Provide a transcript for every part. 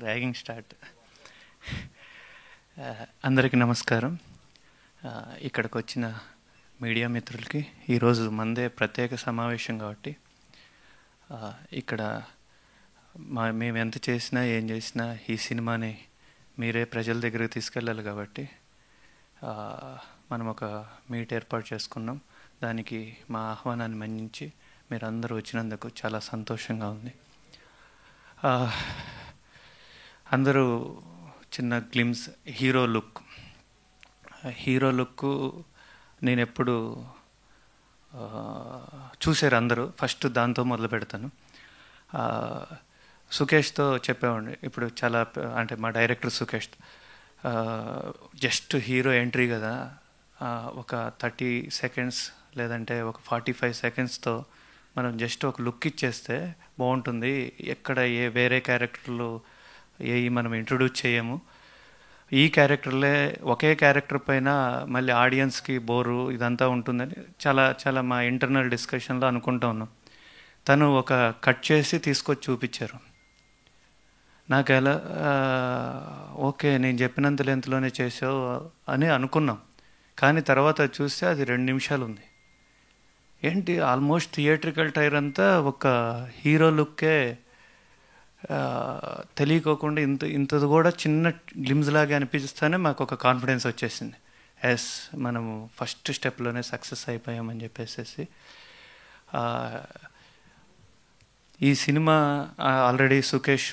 Ragging start. అందరికీ నమస్కారం. ఇక్కడికి వచ్చిన మీడియా మిత్రులకి, ఈరోజు మందే ప్రత్యేక సమావేశం కాబట్టి ఇక్కడ మేము ఎంత చేసినా ఏం చేసినా ఈ సినిమాని మీరే ప్రజల దగ్గరికి తీసుకెళ్ళాలి కాబట్టి మనం ఒక మీట్ ఏర్పాటు చేసుకున్నాం. దానికి మా ఆహ్వానాన్ని మన్నించి మీరందరూ వచ్చినందుకు చాలా సంతోషంగా ఉంది. అందరూ చిన్న గ్లిమ్స్ హీరో లుక్ నేను ఎప్పుడు చూశారు అందరూ. ఫస్ట్ దాంతో మొదలు పెడతాను. సుకేష్తో చెప్పేవాడిని. ఇప్పుడు చాలా అంటే మా director Sukesh just hero entry కదా, ఒక 30 seconds లేదంటే ఒక 45 secondsతో మనం జస్ట్ ఒక లుక్ ఇచ్చేస్తే బాగుంటుంది. ఎక్కడ వేరే క్యారెక్టర్లు మనం ఇంట్రొడ్యూస్ చేయము. ఈ క్యారెక్టర్లే ఒకే క్యారెక్టర్ పైన మళ్ళీ ఆడియన్స్కి బోరు ఇదంతా ఉంటుందని చాలా మా ఇంటర్నల్ డిస్కషన్లో అనుకుంటా ఉన్నాం. తను ఒక కట్ చేసి తీసుకొచ్చి చూపించారు. నాకు ఎలా ఓకే నేను చెప్పినంత లెంత్లోనే చేసావు అని అనుకున్నాం. కానీ తర్వాత చూస్తే అది 2 నిమిషాలు ఉంది. ఏంటి ఆల్మోస్ట్ థియేట్రికల్ టైర్ అంతా ఒక హీరో లుక్కే తెలియకోకుండా ఇంతది కూడా చిన్న గ్లిమ్స్ లాగా అనిపిస్తేనే మాకు ఒక కాన్ఫిడెన్స్ వచ్చేసింది. ఎస్ మనము ఫస్ట్ స్టెప్లోనే సక్సెస్ అయిపోయామని చెప్పేసి. ఈ సినిమా ఆల్రెడీ సుకేష్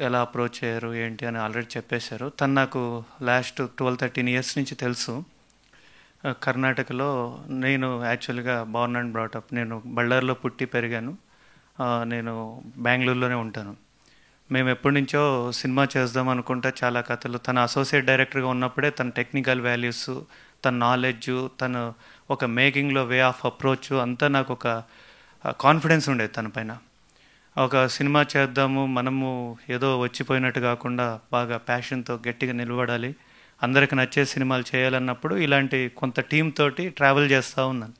ఎలా అప్రోచ్ అయ్యారు ఏంటి అని ఆల్రెడీ చెప్పేశారు. తను నాకు లాస్ట్ 12-13 years నుంచి తెలుసు. కర్ణాటకలో నేను యాక్చువల్గా బార్న్ అండ్ బ్రాటప్. నేను బళ్ళార్లో పుట్టి పెరిగాను. నేను బెంగళూరులోనే ఉంటాను. మేము ఎప్పటి నుంచో సినిమా చేద్దాం అనుకుంటే చాలా కథలు. తన అసోసియేట్ డైరెక్టర్గా ఉన్నప్పుడే తన టెక్నికల్ వాల్యూస్, తన నాలెడ్జ్, తను ఒక మేకింగ్లో వే ఆఫ్ అప్రోచ్ అంతా నాకు ఒక కాన్ఫిడెన్స్ ఉండేది తన పైన. ఒక సినిమా చేద్దాము, మనము ఏదో వచ్చిపోయినట్టు కాకుండా బాగా ప్యాషన్తో గట్టిగా నిలబడాలి, అందరికి నచ్చే సినిమాలు చేయాలన్నప్పుడు ఇలాంటి కొంత టీమ్ తోటి ట్రావెల్ చేస్తూ ఉన్నాను.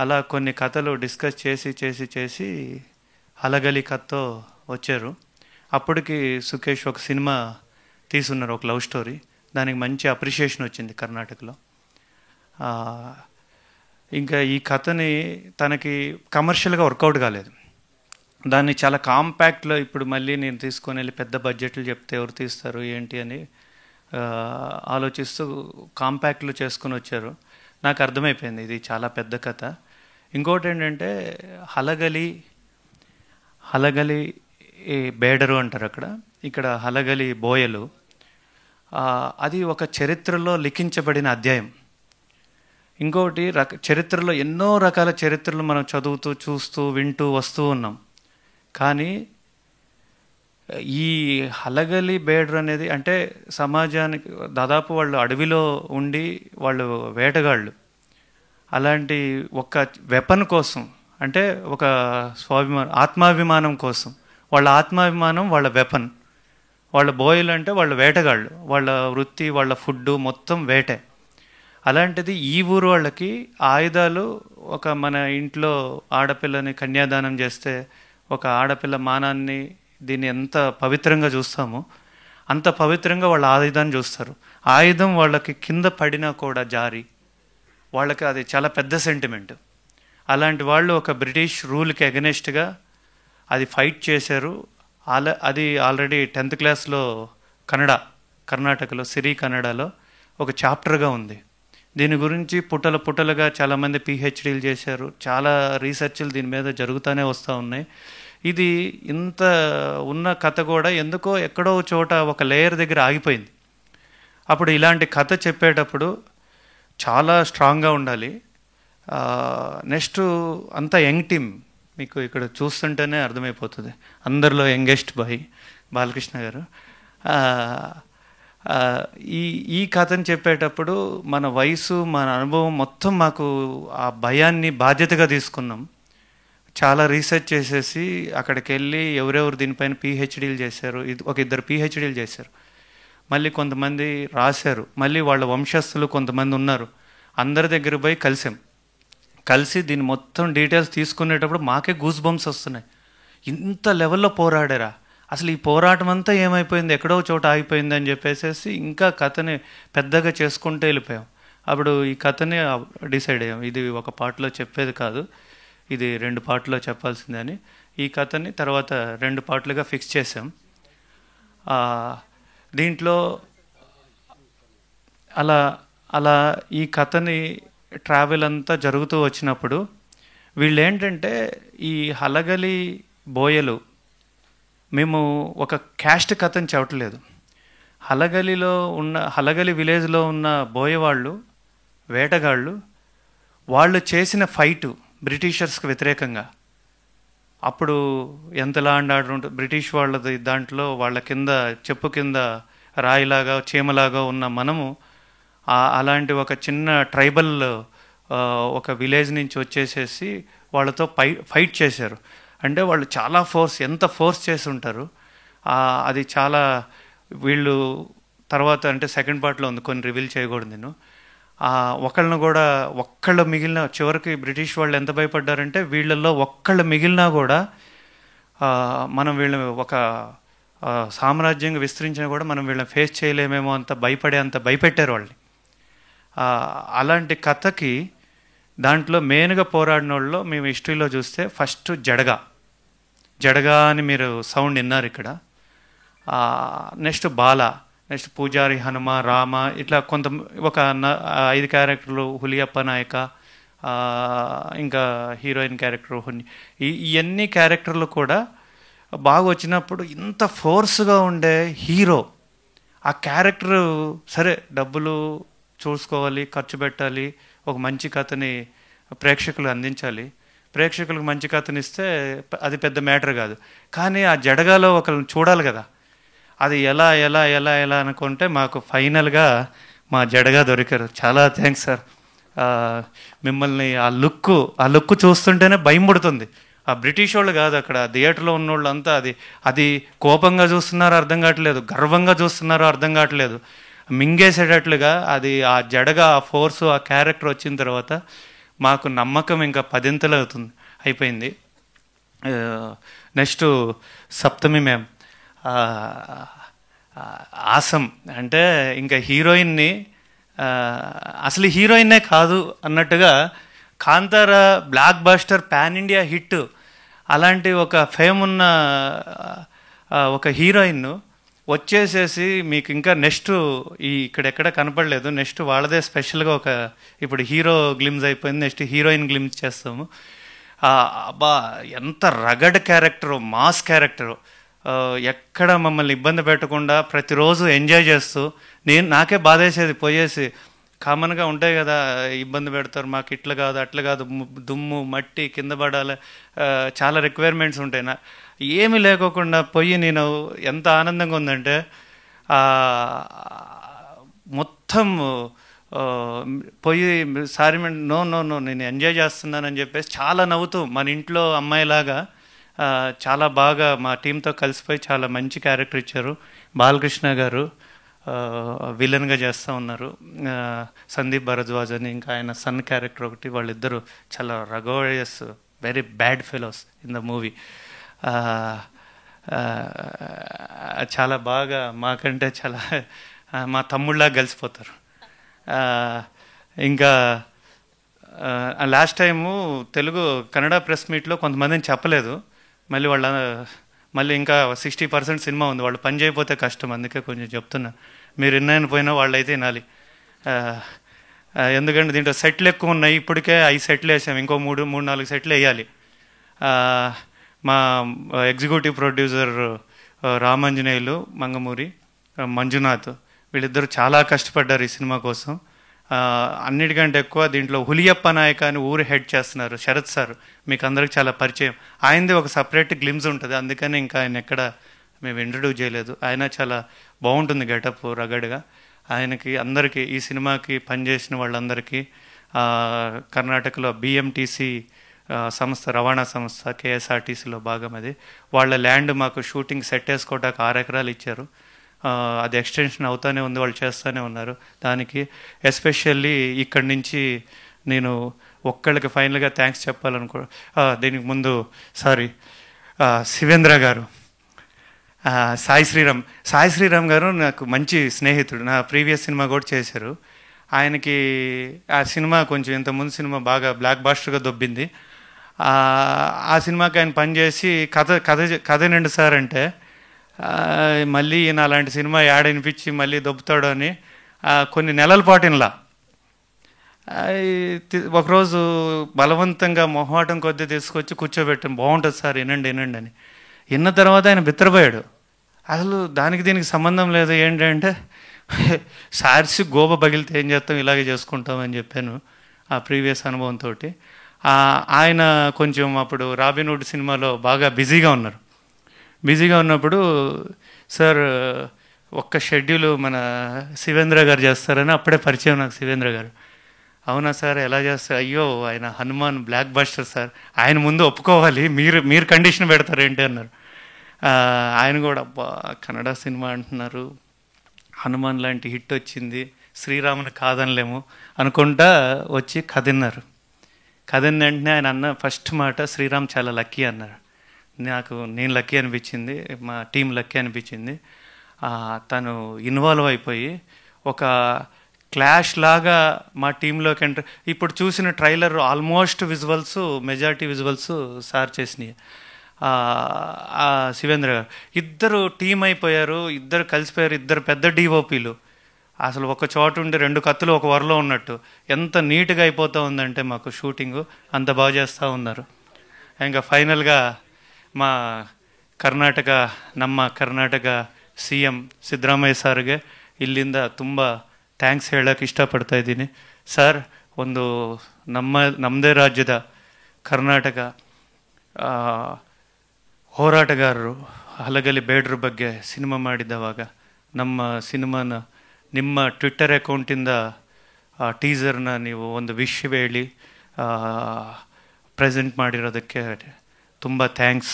అలా కొన్ని కథలు డిస్కస్ చేసి అలగలి కథతో వచ్చారు. అప్పటికి సుకేష్ ఒక సినిమా తీసున్నారు, ఒక లవ్ స్టోరీ. దానికి మంచి అప్రిషియేషన్ వచ్చింది కర్ణాటకలో. ఇంకా ఈ కథని తనకి కమర్షియల్గా వర్కౌట్ కాలేదు. దాన్ని చాలా కాంపాక్ట్లో ఇప్పుడు మళ్ళీ నేను తీసుకొని వెళ్ళి పెద్ద బడ్జెట్లు చెప్తే ఎవరు తీస్తారు ఏంటి అని ఆలోచిస్తూ కాంపాక్ట్లో చేసుకుని వచ్చారు. నాకు అర్థమైపోయింది ఇది చాలా పెద్ద కథ. ఇంకోటి ఏంటంటే హలగలి బేడరు అంటారు అక్కడ, ఇక్కడ హలగలి బోయలు. అది ఒక చరిత్రలో లిఖించబడిన అధ్యాయం. ఇంకోటి చరిత్రలో ఎన్నో రకాల చరిత్రలు మనం చదువుతూ చూస్తూ వింటూ వస్తూ ఉన్నాం. కానీ ఈ హలగలి బేడర్ అనేది అంటే సమాజానికి దాదాపు వాళ్ళు అడవిలో ఉండి వాళ్ళు వేటగాళ్ళు. అలాంటి ఒక వెపన్ కోసం, అంటే ఒక ఆత్మాభిమానం కోసం, వాళ్ళ ఆత్మాభిమానం వాళ్ళ వెపన్. వాళ్ళ బోయలు అంటే వాళ్ళ వేటగాళ్ళు, వాళ్ళ వృత్తి, వాళ్ళ ఫుడ్ మొత్తం వేటే. అలాంటిది ఈ ఊరు వాళ్ళకి ఆయుధాలు. ఒక మన ఇంట్లో ఆడపిల్లని కన్యాదానం చేస్తే ఒక ఆడపిల్ల మానాన్ని, దీన్ని ఎంత పవిత్రంగా చూస్తామో అంత పవిత్రంగా వాళ్ళ ఆయుధాన్ని చూస్తారు. ఆయుధం వాళ్ళకి కింద పడినా కూడా జారి వాళ్ళకి అది చాలా పెద్ద సెంటిమెంట్. అలాంటి వాళ్ళు ఒక బ్రిటిష్ రూల్కి అగెనెస్ట్గా అది ఫైట్ చేశారు. అది ఆల్రెడీ 10th క్లాస్లో కర్ణాటకలో సిరి కన్నడలో ఒక చాప్టర్గా ఉంది. దీని గురించి పుట్టలుగా చాలామంది PhDలు చేశారు. చాలా రీసెర్చ్లు దీని మీద జరుగుతూనే వస్తూ ఉన్నాయి. ఇది ఇంత ఉన్న కథ కూడా ఎందుకో ఎక్కడో చోట ఒక లేయర్ దగ్గర ఆగిపోయింది. అప్పుడు ఇలాంటి కథ చెప్పేటప్పుడు చాలా స్ట్రాంగ్గా ఉండాలి. నెక్స్ట్ అంతా యంగ్ టీమ్. మీకు ఇక్కడ చూస్తుంటేనే అర్థమైపోతుంది. అందరిలో యంగెస్ట్ బాయ్ బాలకృష్ణ గారు. ఈ కథను చెప్పేటప్పుడు మన వయసు, మన అనుభవం మొత్తం మాకు ఆ భయాన్ని బాధ్యతగా తీసుకున్నాం. చాలా రీసెర్చ్ చేసేసి అక్కడికి వెళ్ళి ఎవరెవరు దీనిపైన PhDలు చేశారు, ఒక 2 PhDలు చేశారు, మళ్ళీ కొంతమంది రాశారు, మళ్ళీ వాళ్ళ వంశస్థులు కొంతమంది ఉన్నారు. అందరి దగ్గర పోయి కలిసి దీని మొత్తం డీటెయిల్స్ తీసుకునేటప్పుడు మాకే గూస్ బంప్స్ వస్తున్నాయి. ఇంత లెవెల్లో పోరాడారా, అసలు ఈ పోరాటం అంతా ఏమైపోయింది, ఎక్కడో చోట ఆగిపోయింది అని చెప్పేసి ఇంకా కథని పెద్దగా చేసుకుంటూ వెళ్ళిపోయాం. అప్పుడు ఈ కథని డిసైడ్ అయ్యాం, ఇది ఒక పార్ట్లో చెప్పేది కాదు, ఇది 2 పార్ట్లో చెప్పాల్సిందే అని ఈ కథని తర్వాత 2 పార్ట్లుగా ఫిక్స్ చేసాం. దీంట్లో అలా అలా ఈ కథని ట్రావెల్ అంతా జరుగుతూ వచ్చినప్పుడు వీళ్ళు ఏంటంటే ఈ హలగలి బోయలు మేము ఒక క్యాస్ట్ కథని చెప్పట్లేదు. హలగలి విలేజ్లో ఉన్న బోయవాళ్ళు, వేటగాళ్ళు, వాళ్ళు చేసిన ఫైటు బ్రిటిషర్స్కి వ్యతిరేకంగా అప్పుడు ఎంత లా అండ్ ఆర్డర్ ఉంటుంది బ్రిటిష్ వాళ్ళది, దాంట్లో వాళ్ళ కింద చెప్పు కింద రాయిలాగా చీమలాగా ఉన్న మనము అలాంటి ఒక చిన్న ట్రైబల్ ఒక విలేజ్ నుంచి వచ్చేసేసి వాళ్ళతో ఫైట్ చేశారు. అంటే వాళ్ళు చాలా ఎంత ఫోర్స్ చేసి ఉంటారు. అది చాలా వీళ్ళు తర్వాత అంటే సెకండ్ పార్ట్లో ఉంది, కొన్ని రివీల్ చేయకూడదు నేను. ఒక్కళ్ళు మిగిలిన చివరికి బ్రిటిష్ వాళ్ళు ఎంత భయపడ్డారంటే వీళ్ళల్లో ఒక్కళ్ళు మిగిలినా కూడా మనం వీళ్ళని ఒక సామ్రాజ్యంగా విస్తరించినా కూడా మనం వీళ్ళని ఫేస్ చేయలేమేమో అంత భయపెట్టారు వాళ్ళని. అలాంటి కథకి దాంట్లో మెయిన్గా పోరాడిన వాళ్ళు మేము హిస్టరీలో చూస్తే ఫస్ట్ జడగా అని మీరు సౌండ్ విన్నారు ఇక్కడ. నెక్స్ట్ బాల, నెక్స్ట్ పూజారి, హనుమ, రామ, ఇట్లా ఒక 5 క్యారెక్టర్లు, హులియప్ప నాయక, ఇంకా హీరోయిన్ క్యారెక్టర్ ఇవన్నీ క్యారెక్టర్లు కూడా బాగా వచ్చినప్పుడు ఇంత ఫోర్స్గా ఉండే హీరో ఆ క్యారెక్టర్ సరే డబ్బులు చూసుకోవాలి, ఖర్చు పెట్టాలి, ఒక మంచి కథని ప్రేక్షకులు అందించాలి, ప్రేక్షకులకు మంచి కథనిస్తే అది పెద్ద మ్యాటర్ కాదు. కానీ ఆ జడగాలో ఒకరిని చూడాలి కదా, అది ఎలా ఎలా ఎలా ఎలా అనుకుంటే మాకు ఫైనల్గా మా జడగా దొరికారు. చాలా థ్యాంక్స్ సార్. మిమ్మల్ని ఆ లుక్ చూస్తుంటేనే భయం పుడుతుంది. ఆ బ్రిటిష్ వాళ్ళు కాదు, అక్కడ థియేటర్లో ఉన్న వాళ్ళు అంతా అది కోపంగా చూస్తున్నారో అర్థం కావట్లేదు, గర్వంగా చూస్తున్నారో అర్థం కావట్లేదు, మింగేసేటట్లుగా అది ఆ జడగా ఆ ఫోర్సు ఆ క్యారెక్టర్ వచ్చిన తర్వాత మాకు నమ్మకం ఇంకా 10ంతలు అయిపోయింది. నెక్స్ట్ సప్తమి మ్యామ్ ఆసం, అంటే ఇంకా హీరోయిన్ని అసలు హీరోయిన్నే కాదు అన్నట్టుగా Kantara block buster pan India hit, అలాంటి ఒక ఫేమ్ ఉన్న ఒక హీరోయిన్ వచ్చేసేసి మీకు ఇంకా నెక్స్ట్ ఇక్కడెక్కడ కనపడలేదు, నెక్స్ట్ వాళ్ళదే స్పెషల్గా ఇప్పుడు హీరో గ్లిమ్స్ అయిపోయింది, నెక్స్ట్ హీరోయిన్ గ్లిమ్స్ చేస్తాము. అబ్బా ఎంత రగడ్ క్యారెక్టరు, మాస్ క్యారెక్టరు, ఎక్కడ మమ్మల్ని ఇబ్బంది పెట్టకుండా ప్రతిరోజు ఎంజాయ్ చేస్తూ నాకే బాధేసేది పోయేసి కామన్గా ఉంటాయి కదా, ఇబ్బంది పెడతారు, మాకు ఇట్లా కాదు అట్లా కాదు, దుమ్ము మట్టి కింద పడాలి, చాలా రిక్వైర్మెంట్స్ ఉంటాయి. ఏమీ లేకోకుండా పోయి నేను ఎంత ఆనందంగా ఉందంటే మొత్తం పోయి సారీ నో నో నో నేను ఎంజాయ్ చేస్తున్నానని చెప్పేసి చాలా నవ్వుతూ మన ఇంట్లో అమ్మాయిలాగా చాలా బాగా మా టీంతో కలిసిపోయి చాలా మంచి క్యారెక్టర్ ఇచ్చారు. బాలకృష్ణ గారు విలన్గా చేస్తూ ఉన్నారు, సందీప్ భరద్వాజ్ అని ఇంకా ఆయన సన్ క్యారెక్టర్ ఒకటి, వాళ్ళిద్దరూ చాలా rigorous very bad fellows in the movie. చాలా బాగా మాకంటే చాలా మా తమ్ముళ్ళగా కలిసిపోతారు. ఇంకా లాస్ట్ టైము కన్నడ ప్రెస్ మీట్లో కొంతమందిని చెప్పలేదు, మళ్ళీ ఇంకా 60% సినిమా ఉంది, వాళ్ళు పని చేయకపోతే కష్టం, అందుకే కొంచెం చెప్తున్నా, మీరు ఎన్నైనా పోయినా వాళ్ళు అయితే వినాలి. ఎందుకంటే దీంట్లో సెట్లు ఎక్కువ ఉన్నాయి, ఇప్పటికే 5 సెట్లు వేసాము, ఇంకో 3-4 సెట్లు వేయాలి. మా ఎగ్జిక్యూటివ్ ప్రొడ్యూసర్ రామాంజనేయులు, మంగమూరి మంజునాథ్, వీళ్ళిద్దరూ చాలా కష్టపడ్డారు ఈ సినిమా కోసం. అన్నిటికంటే ఎక్కువ దీంట్లో హులియప్ప నాయక అని ఊరు హెడ్ చేస్తున్నారు శరత్ సార్, మీకు అందరికి చాలా పరిచయం, ఆయనది ఒక సపరేట్ గ్లిమ్స్ ఉంటుంది, అందుకని ఇంకా ఆయన ఎక్కడ మేము ఇంట్రడ్యూస్ చేయలేదు. ఆయన చాలా బాగుంటుంది గెటప్ రగడ్గా. ఆయనకి అందరికీ ఈ సినిమాకి పనిచేసిన వాళ్ళందరికీ, కర్ణాటకలో బిఎంటీసీ సంస్థ, రవాణా సంస్థ, కేఎస్ఆర్టీసీలో భాగం అది, వాళ్ళ ల్యాండ్ మాకు షూటింగ్ సెట్ వేసుకోవడానికి 6 ఎకరాలు ఇచ్చారు. అది ఎక్స్టెన్షన్ అవుతానే ఉంది, వాళ్ళు చేస్తూనే ఉన్నారు. దానికి ఎస్పెషల్లీ ఇక్కడి నుంచి నేను ఒక్కళ్ళకి ఫైనల్గా థ్యాంక్స్ చెప్పాలనుకో, దీనికి ముందు శివేంద్ర గారు, సాయి శ్రీరామ్ గారు నాకు మంచి స్నేహితుడు. నా ప్రీవియస్ సినిమా కూడా చేశారు. ఆయనకి ఆ సినిమా కొంచెం ఇంతకుముందు సినిమా బాగా బ్లాక్ బాస్టర్గా దొబ్బింది. ఆ సినిమాకి ఆయన పనిచేసి కథ నిండు సార్ అంటే మళ్ళీ ఈయన అలాంటి సినిమా యాడ్ అనిపించి మళ్ళీ దొబ్బుతాడు అని కొన్ని నెలల పాటు ఇలా ఒకరోజు బలవంతంగా మొహమాటం కొద్దీ తీసుకొచ్చి కూర్చోబెట్టాను. బాగుంటుంది సార్, వినండి వినండి అని. విన్న తర్వాత ఆయన బిత్తరపోయాడు. అసలు దానికి దీనికి సంబంధం లేదు, ఏంటంటే సార్సి గోబ పగిలితే ఏం చేస్తాం, ఇలాగే చేసుకుంటామని చెప్పాను ఆ ప్రీవియస్ అనుభవంతో. ఆయన కొంచెం అప్పుడు రాబిన్హుడ్ సినిమాలో బాగా బిజీగా ఉన్నారు. బిజీగా ఉన్నప్పుడు సార్ ఒక్క షెడ్యూల్ మన శివేంద్ర గారు చేస్తారని అప్పుడే పరిచయం నాకు శివేంద్ర గారు. అవునా సార్, ఎలా చేస్తారు? అయ్యో ఆయన హనుమాన్ బ్లాక్ బస్టర్ సార్, ఆయన ముందు ఒప్పుకోవాలి, మీరు కండిషన్ పెడతారు ఏంటి అన్నారు. ఆయన కూడా అబ్బా కన్నడ సినిమా అంటున్నారు, హనుమాన్ లాంటి హిట్ వచ్చింది, శ్రీరాముని కాదనలేము అనుకుంటా వచ్చి కథన్నారు. కథని వెంటనే ఆయన అన్న ఫస్ట్ మాట శ్రీరామ్ చాలా లక్కీ అన్నారు. నేను లక్కీ అనిపించింది, మా టీం లక్కీ అనిపించింది. తను ఇన్వాల్వ్ అయిపోయి ఒక క్లాష్ లాగా మా టీంలోకి ఎంటర్. ఇప్పుడు చూసిన trailer almost visuals, majority visuals sir చేసినాయి. శివేంద్ర గారు ఇద్దరు టీం అయిపోయారు, ఇద్దరు కలిసిపోయారు, ఇద్దరు పెద్ద డిఓపీలు. అసలు ఒక చోట ఉండి రెండు కత్తులు ఒక వరలో ఉన్నట్టు ఎంత నీట్గా అయిపోతూ ఉందంటే మాకు షూటింగు అంత బాగా చేస్తూ ఉన్నారు. ఇంకా ఫైనల్గా మా ನಮ್ಮ ಕರ್ನಾಟಕ CM ಸಿದ್ದರಾಮಯ್ಯ ಸಾರ್ಗೆ ಇಲ್ಲಿಂದ ತುಂಬ ಥ್ಯಾಂಕ್ಸ್ ಹೇಳೋಕ್ಕೆ ಇಷ್ಟಪಡ್ತಾ ಇದ್ದೀನಿ. ಸರ್, ಒಂದು ನಮ್ಮದೇ ರಾಜ್ಯದ ಕರ್ನಾಟಕ ಹೋರಾಟಗಾರರು ಹಲಗಲಿ ಬೇಡ್ರ ಬಗ್ಗೆ ಸಿನಿಮಾ ಮಾಡಿದವಾಗ ನಮ್ಮ ಸಿನಿಮಾನ ನಿಮ್ಮ ಟ್ವಿಟ್ಟರ್ ಅಕೌಂಟಿಂದ ಟೀಸರ್ನ ನೀವು ಒಂದು ವಿಶ್ ಹೇಳಿ ಪ್ರೆಸೆಂಟ್ ಮಾಡಿರೋದಕ್ಕೆ ತುಂಬ ಥ್ಯಾಂಕ್ಸ್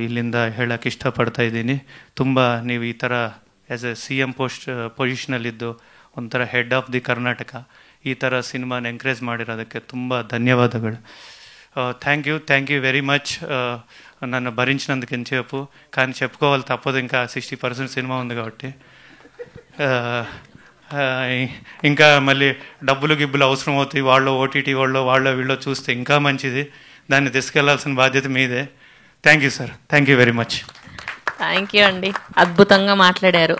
ಇಲ್ಲಿಂದ ಹೇಳೋಕ್ಕೆ ಇಷ್ಟಪಡ್ತಾ ಇದ್ದೀನಿ. ತುಂಬ ನೀವು ಈ ಥರ ಆ್ಯಸ್ ಎ CM ಪೊಸಿಷನಲ್ಲಿದ್ದು ಒಂಥರ ಹೆಡ್ ಆಫ್ ದಿ ಕರ್ನಾಟಕ ఈ ಥರ సినిమాని ఎంకరేజ్ ಮಾಡಿರೋದಕ್ಕೆ ತುಂಬ ధన్యవాదಗಳು. Thank you very much. నన్ను భరించినందుకు ఎంతసేపు, కానీ చెప్పుకోవాలి తప్పదు, ఇంకా 60% సినిమా ఉంది కాబట్టి. ఇంకా మళ్ళీ డబ్బులు గిబ్బులు అవసరం అవుతాయి, వాళ్ళు OTT వాళ్ళు వీళ్ళు చూస్తే ఇంకా మంచిది, దాన్ని తీసుకెళ్లాల్సిన బాధ్యత మీదే. Thank you sir, thank you very much. Thank you అండి, అద్భుతంగా మాట్లాడారు.